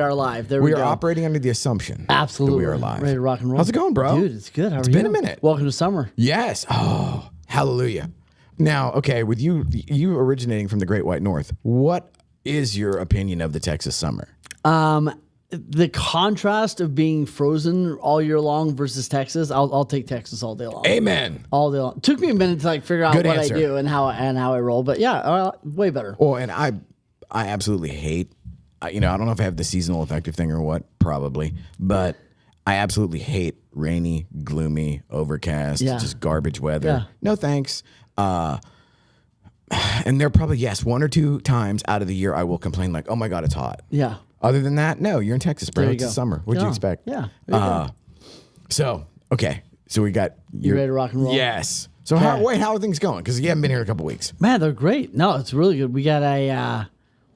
are live. There we We go. are operating under the assumption Absolutely. that we are live. Ready to rock and roll. How's it going, bro? Dude, it's good. How are you? It's been a minute. Welcome to summer. Yes. Oh, hallelujah. Now, okay, with you originating from the Great White North, what is your opinion of the Texas summer? The contrast of being frozen all year long versus Texas, I'll take Texas all day long. Amen. All day long. Took me a minute to like figure out Good what answer. I do and how I roll, but yeah, way better. Well, and I absolutely hate, I don't know if I have the seasonal affective thing or what, probably, but I absolutely hate rainy, gloomy, overcast, just garbage weather. Yeah. No thanks. And there are probably, one or two times out of the year I will complain like, oh my God, it's hot. Yeah. Other than that, no, you're in Texas, bro. There you It's go. the summer. What'd you expect? Yeah. There you go. So, okay. So we got You ready to rock and roll? Yes. So how are things going? Because you haven't been here in a couple weeks. Man, they're great. No, it's really good. We got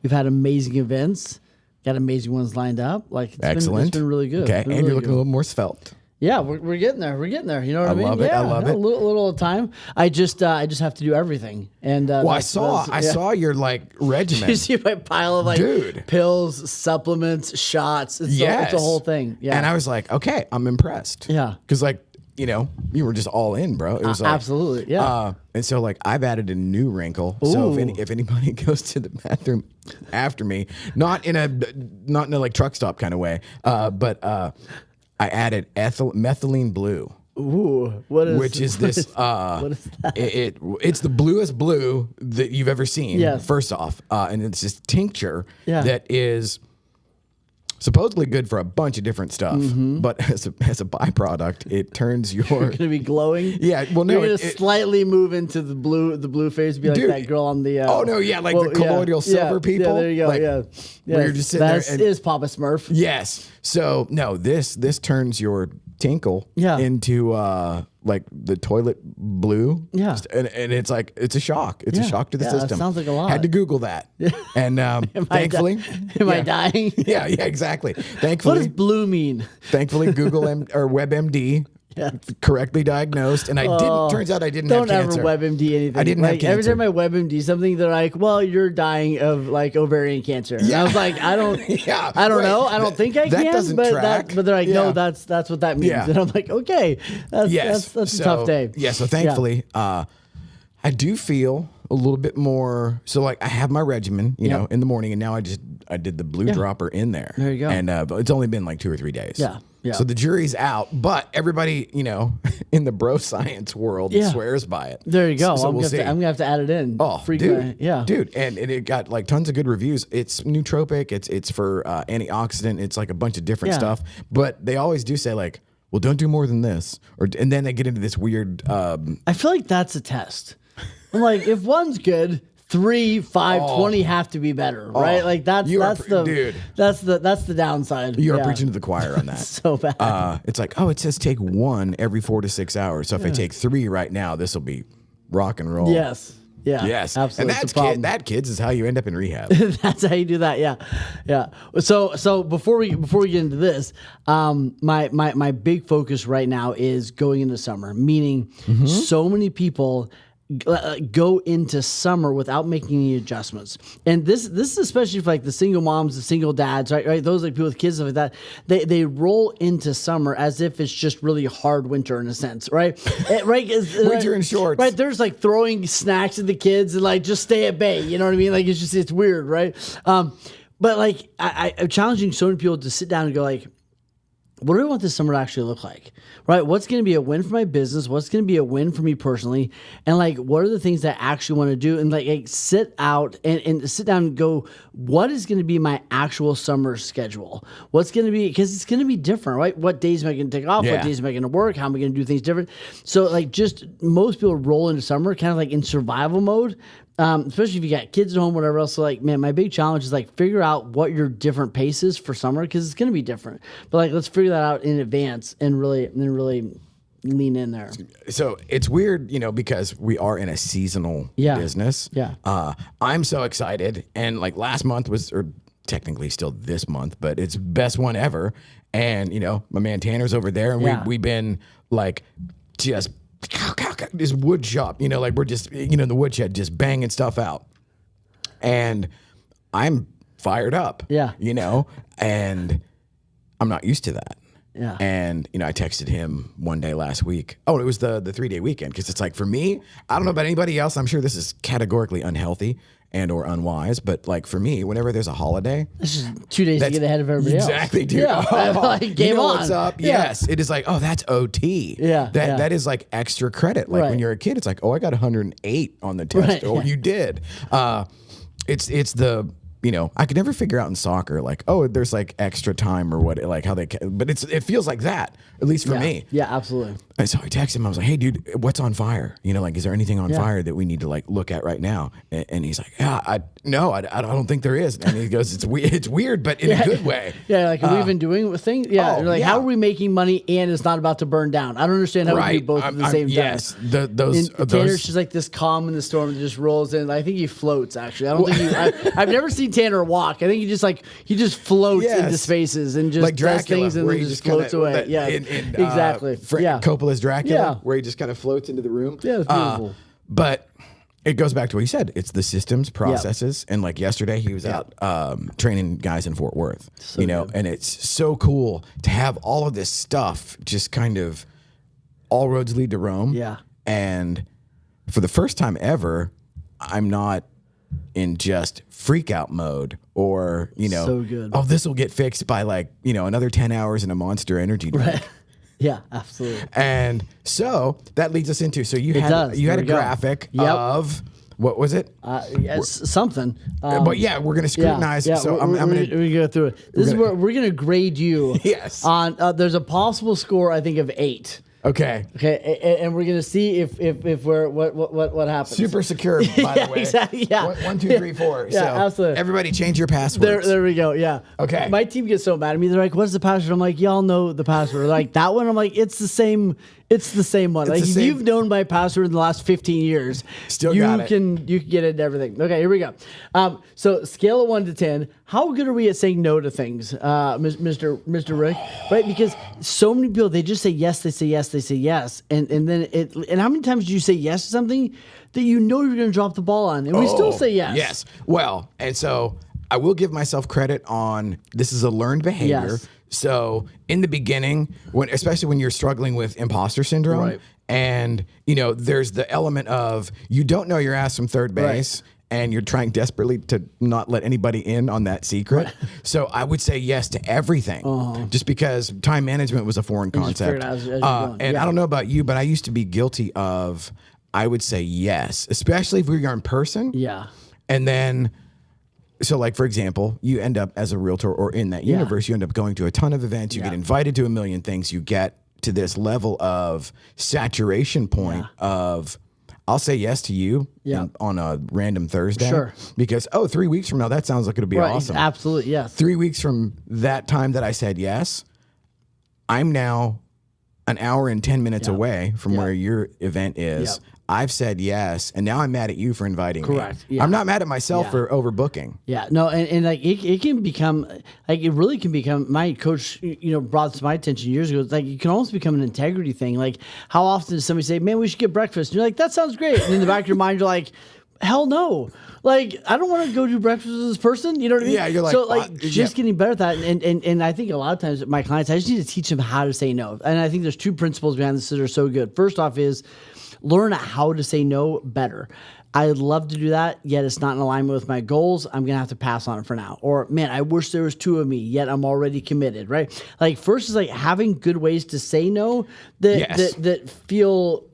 we've had amazing events. Got amazing ones lined up. Like Excellent. It's been really good. Okay. It's been And really you're looking good. a little more svelte. Yeah, we're getting there. We're getting there. You know what I mean? love it. I Yeah, love no, it. A little at a time. I just have to do everything. And Well, I saw your regimen. You see my pile of Dude. pills, supplements, shots. It's a whole thing. Yeah. And I was like, okay, I'm impressed. Yeah. Because you were just all in, bro. It was like, absolutely. Yeah. and so I've added a new wrinkle. So if anybody goes to the bathroom after me, not in a truck stop kind of way, but I added methylene blue. Ooh, Which is this? What is that? It's the bluest blue that you've ever seen. Yes. First off, and it's this tincture Yeah. that is supposedly good for a bunch of different stuff, but as a byproduct, it turns your You're gonna be glowing. yeah. Well, no, You're gonna slightly move into the blue phase. Be like Dude, that girl on the. oh no, yeah, the colloidal silver people. Yeah, there you go. Like, yeah, where you're just sitting there that and- is Papa Smurf. yes. So no, this turns your tinkle into the toilet blue. Yeah. And it's it's a shock. It's a shock to the Yeah, that system. sounds like a lot. Had to Google that. And thankfully. Am I dying? Yeah, exactly. What Thankfully, does blue mean? thankfully Google or WebMD correctly diagnosed. And turns out I didn't have Don't cancer. ever WebMD anything. I didn't have Every cancer. time I WebMD something, they're like, "Well, you're dying of ovarian cancer." And I was like, "I don't, I don't know. I don't think I that can." doesn't but track. but they're like, "No, Yeah. that's what that means." Yeah. And I'm like, "Okay, that's a tough day." Yeah. So thankfully, I do feel a little bit more. So I have my regimen, in the morning, and now I did the blue dropper in there. There you go. And it's only been 2 or 3 days. Yeah. Yeah. So the jury's out, but everybody, in the bro science world swears by it. There you go. So I'm we'll see. gonna have to add it in. Oh, Frequent- dude, and it got tons of good reviews. It's nootropic. It's for antioxidant. It's a bunch of different stuff. But they always do say well, don't do more than this, and then they get into this weird. I feel like that's a test. I'm like, if one's good, 3, 5, 20 have to be better, right? That's the downside. You are preaching to the choir on that. So bad. It's it says take 1 every 4 to 6 hours. So if I take 3 right now, this will be rock and roll. Yes. Yeah. Yes. Absolutely. And kids is how you end up in rehab. That's how you do that. Yeah. Yeah. So before we get into this, my big focus right now is going into summer, meaning so many people go into summer without making any adjustments. And this is especially for the single moms, the single dads, right? Those people with kids, stuff like that. They roll into summer as if it's just really hard winter in a sense, right? Winter in shorts. Right. There's throwing snacks at the kids and just stay at bay. You know what I mean? It's weird, right? But I'm challenging so many people to sit down and go what do I want this summer to actually look like? Right? What's going to be a win for my business? What's going to be a win for me personally? And what are the things that I actually want to do? And sit out and sit down and go, what is going to be my actual summer schedule? What's going to be, because it's going to be different, right? What days am I going to take off? Yeah. What days am I going to work? How am I going to do things different? So just most people roll into summer kind of in survival mode. Especially if you got kids at home, whatever else. So man, my big challenge is figure out what your different pace is for summer, because it's going to be different. But let's figure that out in advance and really lean in there. So it's weird, because we are in a seasonal business. Yeah. I'm so excited. And last month or technically still this month, but it's best one ever. And, my man Tanner's over there, and we've been just this wood shop, we're just, the woodshed just banging stuff out. And I'm fired up. Yeah. You know, and I'm not used to that. Yeah. And, you know, I texted him one day last week. Oh, it was the 3-day weekend. Because it's like, for me, I don't know about anybody else. I'm sure this is categorically unhealthy and or unwise. But like for me, whenever there's a holiday. This is 2 days to get ahead of everybody else. Exactly, dude. Yeah. Like, game you know on. what's up? Yeah. Yes. It is like, oh, that's OT. Yeah. That is like extra credit. Like when you're a kid, it's like, oh, I got 108 on the test. Right, Or yeah. you did. It's the... You know, I could never figure out in soccer, like, oh, there's like extra time or what, like how they, but it feels like that, at least for me. Yeah, absolutely. And so I texted him, I was like, hey, dude, what's on fire? You know, like, is there anything on fire that we need to like look at right now? And he's like, yeah, I don't think there is. And he goes, it's weird, but in a good way. Yeah, like, have we been doing things? Yeah, Oh, like, how are we making money and it's not about to burn down? I don't understand how we do both at the same time. Yes, those. Tanner's just like this calm in the storm that just rolls in. I think he floats, actually. I don't think I've never seen Tanner walk. I think he just floats into spaces and just like Dracula, does things and where then he just floats away. Yeah, exactly. Coppola's Dracula, where he just kind of floats into the room. Yeah, it's beautiful. But it goes back to what you said. It's the systems, processes, and like yesterday, he was out training guys in Fort Worth. So you know, and it's so cool to have all of this stuff just kind of all roads lead to Rome. Yeah, and for the first time ever, I'm not in just freak out mode or, you know, so good. Oh, this will get fixed by like, you know, another 10 hours in a Monster Energy drink. Right. Yeah, absolutely. And so that leads us into, so you had a graphic of, what was it? Something. But yeah, we're going to scrutinize. Yeah, so we're going to go through it. This is where we're going to grade you. Yes. On, there's a possible score, I think, of 8. Okay. Okay, and we're gonna see if we're what happens. Super secure, by the way. Exactly. Yeah. 1, 2, 3, 4. Yeah, so absolutely. Everybody, change your passwords. There we go. Yeah. Okay. My team gets so mad at me. They're like, "What's the password?" I'm like, "Y'all know the password." They're like, "That one." I'm like, "It's the same. It's the same one. Like, if you've known my password in the last 15 years, Still you got it. can get into everything." Okay, here we go. So scale of 1 to 10. How good are we at saying no to things, Mr. Rick? Right? Because so many people, they just say yes, they say yes, they say yes, and then and how many times do you say yes to something that you know you're going to drop the ball on, and we still say yes? Yes. Well, and so I will give myself credit on this is a learned behavior. Yes. So in the beginning, especially when you're struggling with imposter syndrome, Right. and you know, there's the element of you don't know your ass from third base. Right. And you're trying desperately to not let anybody in on that secret. Right. So I would say yes to everything, just because time management was a foreign concept. As you're going. And I don't know about you, but I used to be guilty of, I would say yes, especially if we were in person. Yeah. And then, so like, for example, you end up as a realtor or in that universe, you end up going to a ton of events, you get invited to a million things, you get to this level of saturation point of, I'll say yes to you on a random Thursday. Sure. Because, 3 weeks from now, that sounds like it'll be awesome. Absolutely, yes. 3 weeks from that time that I said yes, I'm now an hour and 10 minutes away from where your event is. Yep. I've said yes, and now I'm mad at you for inviting me. Correct. Yeah. I'm not mad at myself for overbooking. Yeah, no, and like it can become, like it really can become. My coach, brought this to my attention years ago. It's like it can almost become an integrity thing. Like, how often does somebody say, "Man, we should get breakfast"? And you're like, "That sounds great," and in the back of your mind, you're like, "Hell no!" Like, I don't want to go do breakfast with this person. You know what I mean? Yeah, you're like, so like just getting better at that. And I think a lot of times my clients, I just need to teach them how to say no. And I think there's 2 principles behind this that are so good. First off is learn how to say no better. I'd love to do that, yet it's not in alignment with my goals. I'm going to have to pass on it for now. Or, man, I wish there was 2 of me, yet I'm already committed, right? Like, first is like having good ways to say no that feel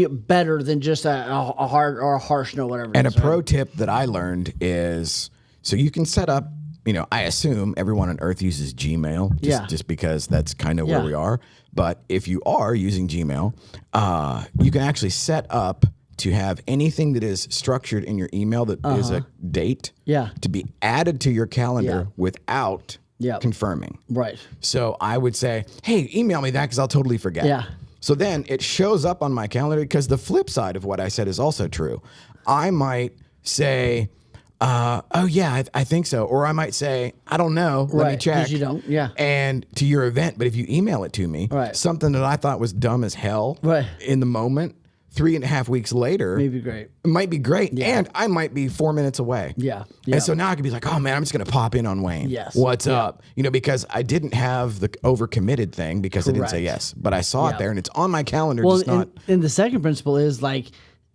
better than just a hard or a harsh no, whatever. And a pro tip that I learned is, so you can set up, I assume everyone on earth uses Gmail just because that's kind of where we are. But if you are using Gmail, you can actually set up to have anything that is structured in your email that is a date to be added to your calendar without confirming. Right. So I would say, hey, email me that because I'll totally forget. Yeah. So then it shows up on my calendar, because the flip side of what I said is also true. I might say, oh yeah, I think so. Or I might say, I don't know. Let me check. 'Cause you don't. Yeah. And to your event, but if you email it to me, something that I thought was dumb as hell in the moment 3.5 weeks later, Maybe great. it might be great. And I might be 4 minutes away. Yeah. And so now I could be like, oh man, I'm just going to pop in on Wayne. Yes. What's up? You know, because I didn't have the overcommitted thing because I didn't say Correct. yes, but I saw it there and it's on my calendar. Well, just not. and the second principle is like,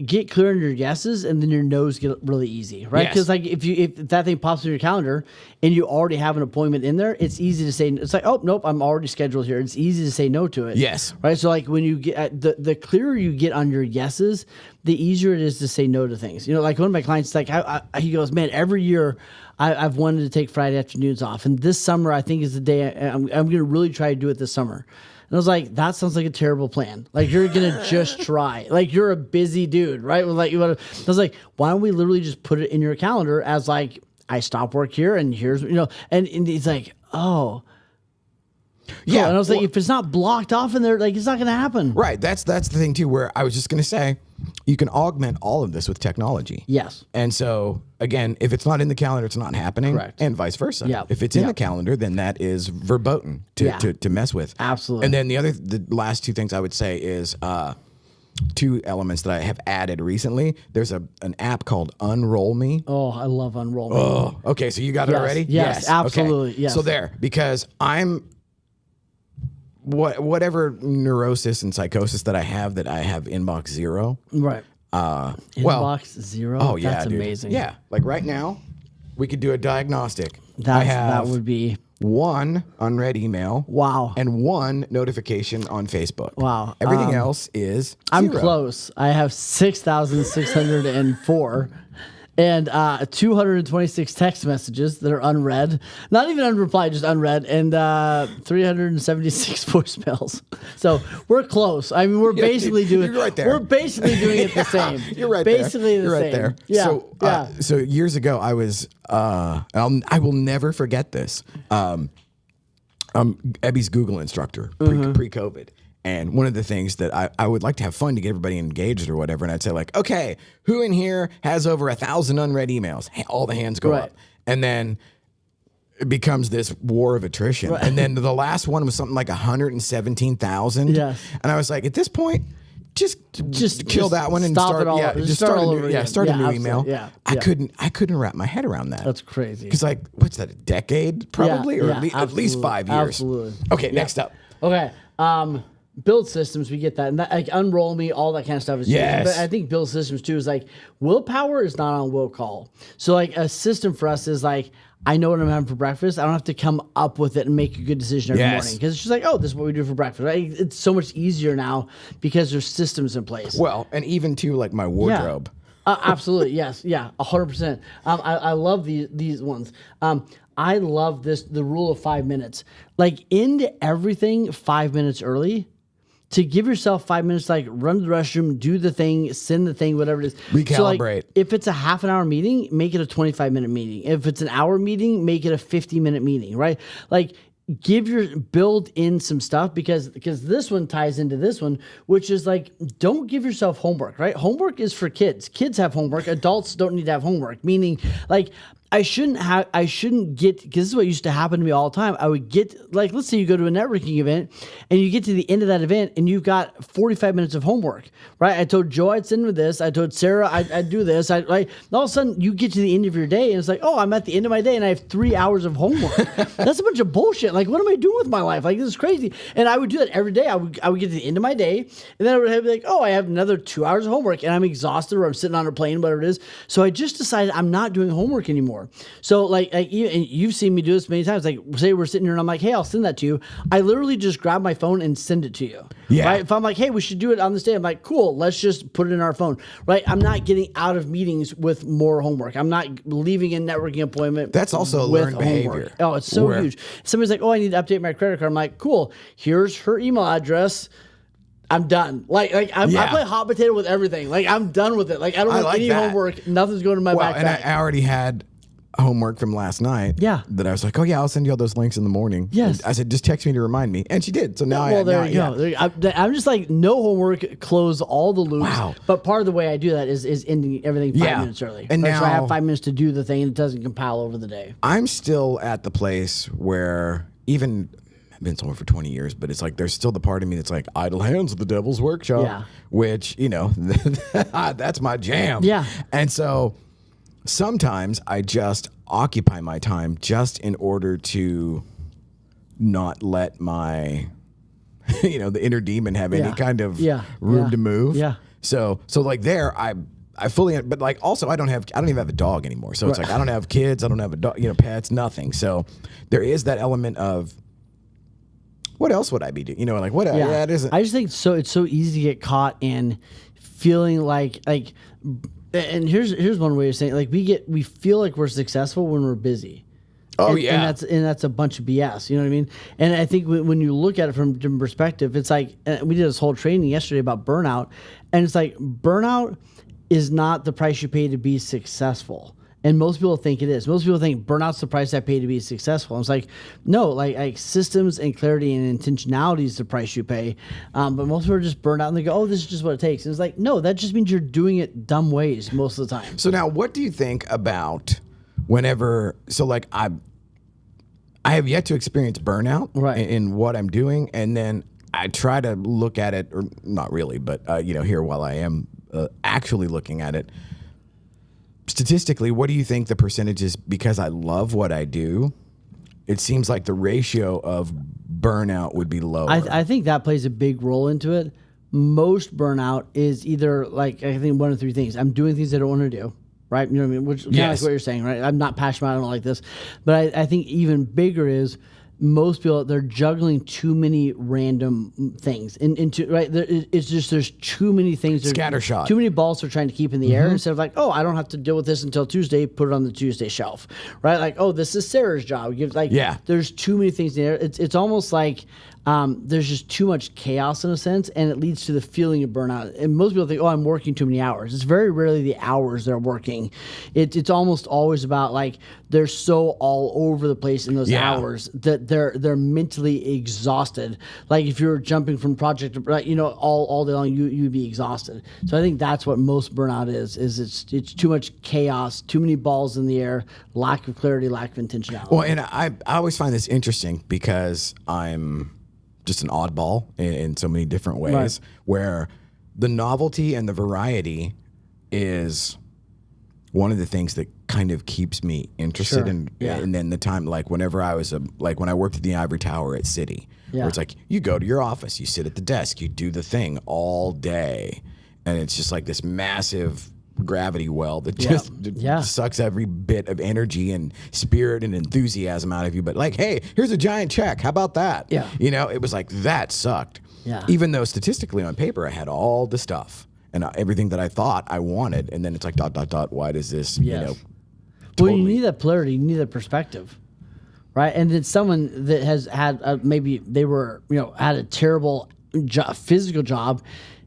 get clear on your yeses, and then your no's get really easy, right? Yes. Because like if that thing pops in your calendar and you already have an appointment in there, it's easy to say. It's like, oh nope, I'm already scheduled here. It's easy to say no to it. Yes. Right. So like when you get the clearer you get on your yeses, the easier it is to say no to things. You know, like one of my clients, like he goes, man, every year I've wanted to take Friday afternoons off, and this summer I think is the day I'm going to really try to do it this summer. And I was like, that sounds like a terrible plan. Like, you're going to just try. Like, you're a busy dude, right? Like, I was like, why don't we literally just put it in your calendar as like, I stop work here and here's, you know, and he's like, oh. Yeah. And I was like, if it's not blocked off in there, like, it's not going to happen. Right. That's the thing too, where I was just going to say, you can augment all of this with technology. Yes. And so again, if it's not in the calendar, it's not happening. Correct. And vice versa. Yeah. If it's in the calendar, then that is verboten to mess with. Absolutely. And then the last two things I would say is two elements that I have added recently. There's an app called Unroll Me. Oh, I love Unroll Me. Oh, okay. So you got it already? Yes, absolutely. Okay. Yes. So there, because I'm whatever neurosis and psychosis that I have inbox zero. Right. Inbox zero. Oh yeah, that's dude. amazing. Yeah, like right now, we could do a diagnostic. That would be one unread email. Wow. And one notification on Facebook. Wow. Everything else is I'm zero. close. I have 6,604 and 226 text messages that are unread. Not even unreplied, just unread. And 376 voicemails. So we're close. I mean, we're basically doing you're right there. We're basically doing it the same. You're right basically there. You're right there. Yeah. So, so years ago, I was, I will never forget this. Ebby's Google instructor pre-COVID. And one of the things that I would like to have fun to get everybody engaged or whatever. And I'd say like, okay, who in here has over 1,000 unread emails? All the hands go up. And then it becomes this war of attrition. Right. And then the last one was something like 117,000. Yes. And I was like, at this point, just kill that one and start it all. Yeah, just start a new, start a new email. Yeah. I couldn't wrap my head around that. That's crazy. Because like, what's that? A decade probably, or at least 5 years. Absolutely. Okay, next up. Okay. Build systems, we get that, and that, like Unroll Me, all that kind of stuff is yes. But I think build systems too is like willpower is not on will call. So like a system for us is like, I know what I'm having for breakfast. I don't have to come up with it and make a good decision every morning because it's just like, oh, this is what we do for breakfast. Right? It's so much easier now because there's systems in place. Well, and even too like my wardrobe. Absolutely, yes, 100%. I love these ones. I love the rule of 5 minutes. Like into everything 5 minutes early. To give yourself 5 minutes, like run to the restroom, do the thing, send the thing, whatever it is. Recalibrate. So like, if it's a half an hour meeting, make it a 25-minute meeting. If it's an hour meeting, make it a 50-minute meeting, right? Like build in some stuff because this one ties into this one, which is like, don't give yourself homework, right? Homework is for kids. Kids have homework. Adults don't need to have homework, meaning like, I shouldn't get, because this is what used to happen to me all the time. I would get, like, let's say you go to a networking event and you get to the end of that event and you've got 45 minutes of homework, right? I told Joe I'd send her this. I told Sarah I'd do this. All of a sudden you get to the end of your day and it's like, oh, I'm at the end of my day and I have 3 hours of homework. That's a bunch of bullshit. Like, what am I doing with my life? Like, this is crazy. And I would do that every day. I would get to the end of my day and then I would have like, oh, I have another 2 hours of homework and I'm exhausted or I'm sitting on a plane, whatever it is. So I just decided I'm not doing homework anymore. So like you've seen me do this many times. Like say we're sitting here and I'm like, hey, I'll send that to you. I literally just grab my phone and send it to you. Yeah. Right? If I'm like, hey, we should do it on this day, I'm like, cool, let's just put it in our phone. Right? I'm not getting out of meetings with more homework. I'm not leaving a networking appointment. That's also learned behavior. Oh, it's so huge. Somebody's like, oh, I need to update my credit card. I'm like, cool. Here's her email address. I'm done. I play hot potato with everything. Like I'm done with it. Like I don't want any homework. Nothing's going to my backpack. And I already had homework from last night. Yeah. That I was like, oh yeah, I'll send you all those links in the morning. Yes. And I said, just text me to remind me, and she did. So now, there you go. I'm just like no homework, close all the loops. Wow. But part of the way I do that is ending everything 5 minutes early. And now, so I have 5 minutes to do the thing, and it doesn't compile over the day. I'm still at the place where even I've been somewhere for 20 years, but it's like there's still the part of me that's like idle hands of the devil's workshop, Yeah. which, you know, that's my jam. Yeah. And so sometimes I just occupy my time just in order to not let my, you know, the inner demon have any kind of room to move. Yeah. So like there, I fully, but like also I don't even have a dog anymore. So it's like, I don't have kids. I don't have a dog, you know, pets, nothing. So there is that element of what else would I be doing? You know, like what, it isn't. I just think it's so easy to get caught in feeling like, and here's one way of saying it, like we feel like we're successful when we're busy. Oh, and that's a bunch of BS. You know what I mean? And I think when you look at it from a different perspective, it's like we did this whole training yesterday about burnout, and it's like burnout is not the price you pay to be successful. And most people think it is. Most people think burnout's the price I pay to be successful. And it's like, no, like systems and clarity and intentionality is the price you pay. But most people are just burned out and they go, oh, this is just what it takes. And it's like, no, that just means you're doing it dumb ways most of the time. So now what do you think about whenever, so like I have yet to experience burnout in what I'm doing. And then I try to look at it, or not really, but, you know, here while I am actually looking at it, statistically, what do you think the percentage is? Because I love what I do, it seems like the ratio of burnout would be lower. I think that plays a big role into it. Most burnout is either like, I think one of three things. I'm doing things I don't want to do, right? You know what I mean? Which kind of like what you're saying, right? I'm not passionate, I don't like this. But I think even bigger is most people, they're juggling too many random things into right. It's just there's too many things. Scattershot. Too many balls they're trying to keep in the air instead of like, oh, I don't have to deal with this until Tuesday. Put it on the Tuesday shelf, right? Like, oh, this is Sarah's job. There's too many things in there. It's almost like there's just too much chaos in a sense, and it leads to the feeling of burnout. And most people think, oh, I'm working too many hours. It's very rarely the hours they're working. It's almost always about like they're so all over the place in those hours that they're mentally exhausted. Like if you're jumping from project to project, you know, all day long, you'd be exhausted. So I think that's what most burnout is it's too much chaos, too many balls in the air, lack of clarity, lack of intentionality. Well, and I always find this interesting because I'm just an oddball in so many different ways, where the novelty and the variety is one of the things that kind of keeps me interested in. And then the time, like whenever I was like when I worked at the Ivory Tower at City, where it's like you go to your office, you sit at the desk, you do the thing all day, and it's just like this massive gravity well that just sucks every bit of energy and spirit and enthusiasm out of you. But like, hey, here's a giant check. How about that? Yeah. You know, it was like that sucked. Yeah. Even though statistically on paper I had all the stuff and everything that I thought I wanted, and then it's like ... Why does this? You know. Well, you need that polarity. You need that perspective, right? And then someone that has had maybe they were had a terrible physical job.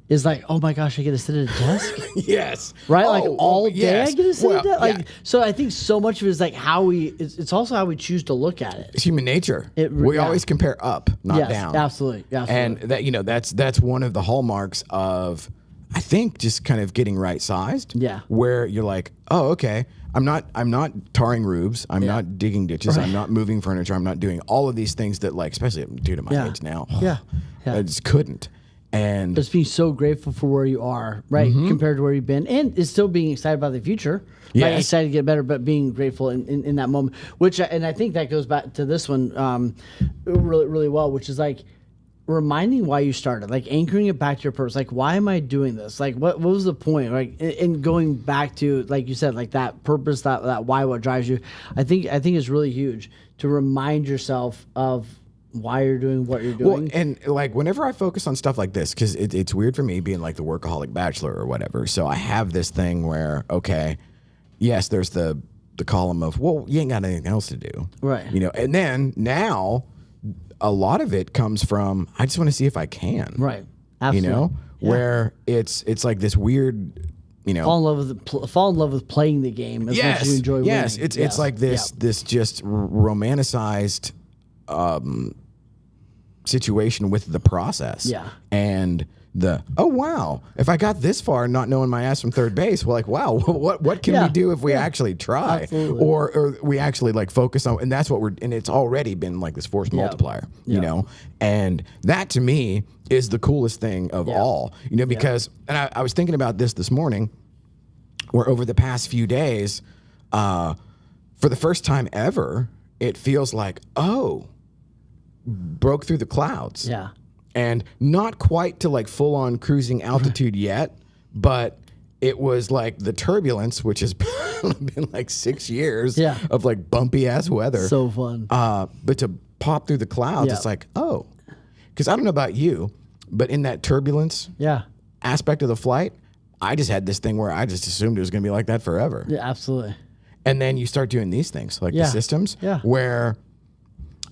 Is like, oh my gosh, I get to sit at a desk? Yes. Right? Like all day I get to sit at a desk? Like, yeah. So I think so much of it is like it's also how we choose to look at it. It's human nature. We always compare up, not down. Absolutely. And that, that's one of the hallmarks of, I think, just kind of getting right sized. Yeah. Where you're like, oh, okay, I'm not tarring roofs. I'm not digging ditches. I'm not moving furniture. I'm not doing all of these things that, like, especially due to my age now. I just couldn't. And just being so grateful for where you are, right, compared to where you've been, and it's still being excited about the future. Yes. Like, excited to get better, but being grateful in that moment. And I think that goes back to this one really, really well, which is like reminding why you started, like anchoring it back to your purpose. Like, why am I doing this? Like, what was the point? Like, and going back to, like you said, like that purpose, that why, what drives you. I think is really huge to remind yourself of why you're doing what you're doing. Well, and like whenever I focus on stuff like this, because it's weird for me being like the workaholic bachelor or whatever. So I have this thing where, okay, yes, there's the column of, well, you ain't got anything else to do. Right. And then now a lot of it comes from, I just want to see if I can. Right. Absolutely. Where it's like this weird, fall in love with playing the game as much as you enjoy winning. Yes. It's like this just romanticized situation with the process. Yeah. And oh wow, if I got this far not knowing my ass from third base, well, like, wow, what can we do if we actually try, or we actually like focus on, and that's what and it's already been like this force multiplier, you know, and that to me is the coolest thing of all, you know, because, and I was thinking about this morning, where over the past few days, for the first time ever, it feels like, broke through the clouds. Yeah. And not quite to like full on cruising altitude yet, but it was like the turbulence, which has been like 6 years of like bumpy ass weather. So fun. But to pop through the clouds, it's like, because I don't know about you, but in that turbulence aspect of the flight, I just had this thing where I just assumed it was going to be like that forever. Yeah, absolutely. And then you start doing these things like the systems where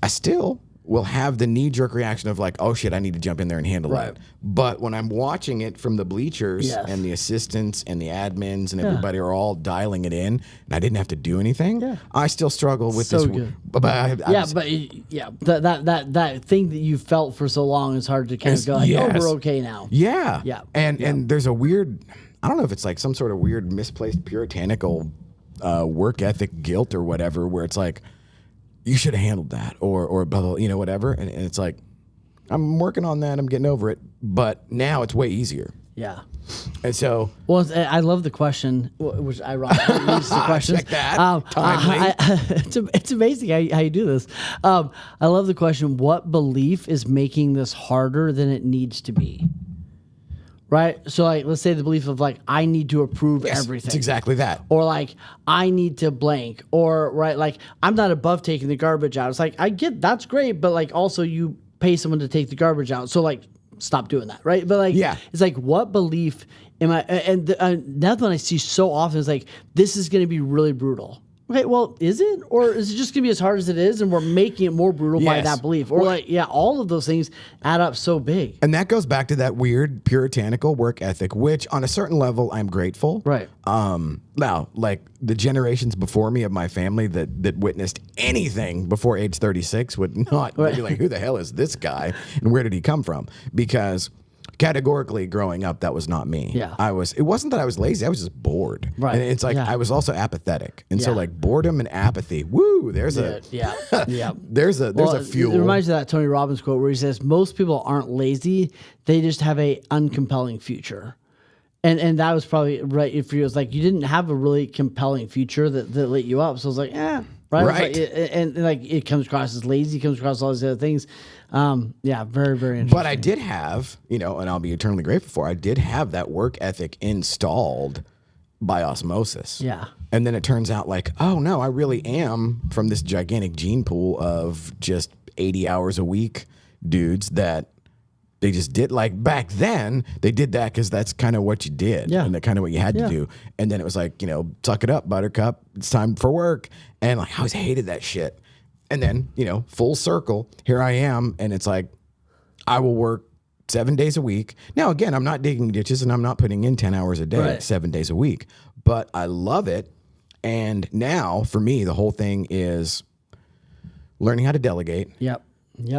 I still will have the knee-jerk reaction of like, oh shit, I need to jump in there and handle that. But when I'm watching it from the bleachers and the assistants and the admins and everybody are all dialing it in, and I didn't have to do anything, I still struggle with this. Good. But that thing that you felt for so long is hard to kind of go like, oh, we're okay now. Yeah. And there's a weird, I don't know if it's like some sort of weird misplaced puritanical work ethic guilt or whatever, where it's like, you should have handled that or blah, blah, you know, whatever. And it's like, I'm working on that. I'm getting over it. But now it's way easier. Yeah. And so. Well, I love the question, which ironically leads to the question. Check that. Timely. It's amazing how you do this. I love the question, what belief is making this harder than it needs to be? Right? So, like, let's say the belief of, like, I need to approve everything. It's exactly that. Or, like, I need to blank. Or, right, like, I'm not above taking the garbage out. It's like, I get that's great, but, like, also you pay someone to take the garbage out. So, like, stop doing that, right? But, like, it's like, what belief am I... And that's what I see so often is, like, this is going to be really brutal. Okay, well, is it? Or is it just going to be as hard as it is and we're making it more brutal by that belief? Or all of those things add up so big. And that goes back to that weird puritanical work ethic, which on a certain level, I'm grateful. Right. Now, like the generations before me of my family that witnessed anything before age 36 would not be like, who the hell is this guy? And where did he come from? Because categorically growing up, that was not me. Yeah. It wasn't that I was lazy, I was just bored. Right. And it's like I was also apathetic. And so like boredom and apathy, woo, there's a fuel. It reminds me of that Tony Robbins quote where he says, most people aren't lazy, they just have a uncompelling future. And that was probably right if it was like you didn't have a really compelling future that lit you up. So I was like, right. Right. And like it comes across as lazy, comes across all these other things. Very, very interesting. But I did have, and I'll be eternally grateful for, I did have that work ethic installed by osmosis. Yeah. And then it turns out like, oh no, I really am from this gigantic gene pool of just 80 hours a week dudes that they just did. Like back then they did that because that's kind of what you did. Yeah. And that kind of what you had to do. And then it was like, suck it up, buttercup. It's time for work. And like, I always hated that shit. And then, full circle, here I am. And it's like, I will work 7 days a week. Now, again, I'm not digging ditches and I'm not putting in 10 hours a day, 7 days a week, but I love it. And now for me, the whole thing is learning how to delegate. Yep.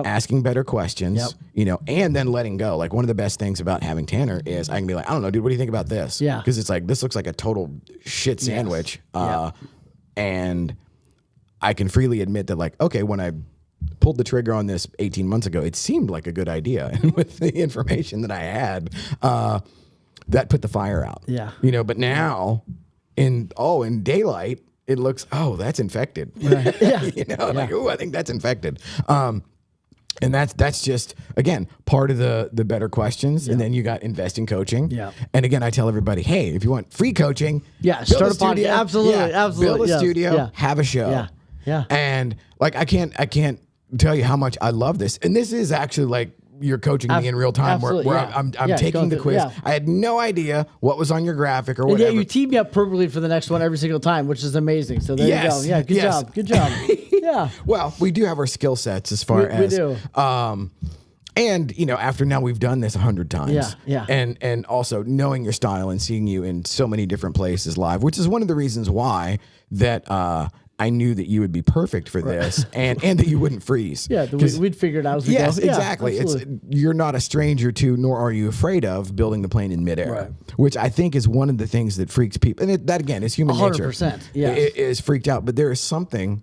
Asking better questions, and then letting go. Like one of the best things about having Tanner is I can be like, I don't know, dude, what do you think about this? Yeah. Because it's like, this looks like a total shit sandwich. And I can freely admit that like, okay, when I pulled the trigger on this 18 months ago, it seemed like a good idea. And with the information that I had, that put the fire out. Yeah. But now in daylight, it looks, that's infected. Right. Yeah. Like, I think that's infected. And that's just, again, part of the better questions. And then you got investing coaching. Yeah. And again, I tell everybody, hey, if you want free coaching, start a podcast. Absolutely. Build a studio, have a show. Yeah. And like, I can't tell you how much I love this. And this is actually like, you're coaching me in real time where I'm taking the quiz. I had no idea what was on your graphic or whatever. And you teed me up perfectly for the next one every single time, which is amazing. So there you go. Yeah, good job. Yeah. Well, we do have our skill sets as far as... We do. And, after now we've done this 100 times. Yeah. And also knowing your style and seeing you in so many different places live, which is one of the reasons why that... I knew that you would be perfect for this, and that you wouldn't freeze. Yeah, we'd figure it out as we go. Yes, Yeah, exactly. absolutely. You're not a stranger to, nor are you afraid of building the plane in midair, Right. which I think is one of the things that freaks people. And that again is human nature. 100%. Yeah, It is freaked out, but there is something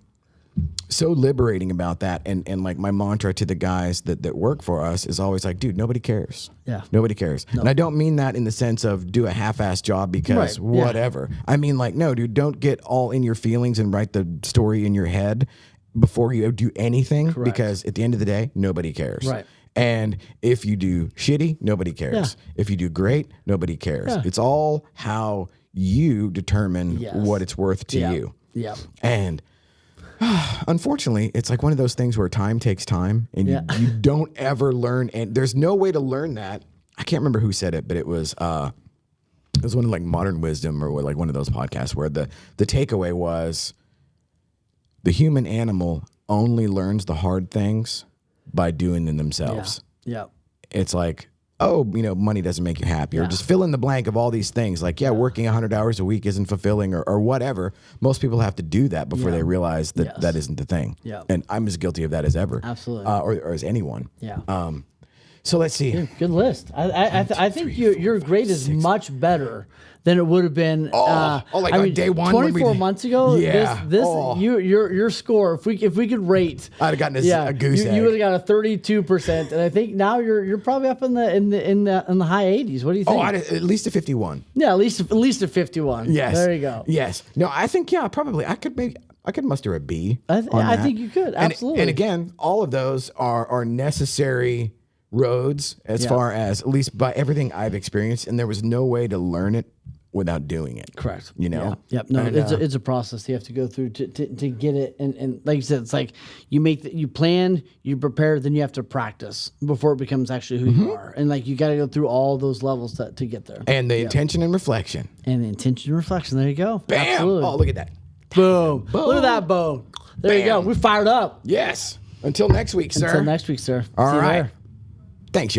so liberating about that. And like my mantra to the guys that work for us is always like, dude, nobody cares. Yeah. Nobody cares. No. And I don't mean that in the sense of do a half-assed job because Right. Yeah. whatever. I mean like, no, dude, don't get all in your feelings and write the story in your head before you do anything. Correct. Because at the end of the day, nobody cares. Right. And if you do shitty, nobody cares. Yeah. If you do great, nobody cares. Yeah. It's all how you determine Yes. what it's worth to you. Yeah. And unfortunately, it's like one of those things where time takes time and you don't ever learn. And there's no way to learn that. I can't remember who said it, but it was one of like Modern Wisdom or like one of those podcasts where the takeaway was the human animal only learns the hard things by doing them themselves. Yeah. It's like, oh, money doesn't make you happy, or just fill in the blank of all these things. Like, working 100 hours a week isn't fulfilling or whatever. Most people have to do that before they realize that that isn't the thing. Yeah. And I'm as guilty of that as ever. Absolutely. Or as anyone. Yeah. So let's see. Good list. I think your grade is much better than it would have been. Like on day one, 24 months ago. Yeah. Your score. If we could rate, I'd have gotten a goose egg. You would have got a 32%, and I think now you're probably up in the high 80s. What do you think? At least a 51. Yeah, at least a 51. Yes. There you go. Yes. No, I think probably I could muster a B. I think you could absolutely. And again, all of those are necessary roads as far as at least by everything I've experienced, and there was no way to learn it without doing it. Correct. Yeah. Yep. No, it's a process you have to go through to get it. And like you said, it's like you plan, you prepare, then you have to practice before it becomes actually who you are. And like you got to go through all those levels to get there. And the intention and reflection. And the intention and reflection. There you go. Bam! Absolutely. Oh, look at that. Boom. Look at that boom. There you go. We fired up. Yes. Until next week, sir. Until next week, sir. All See you right. there. Thanks, y'all.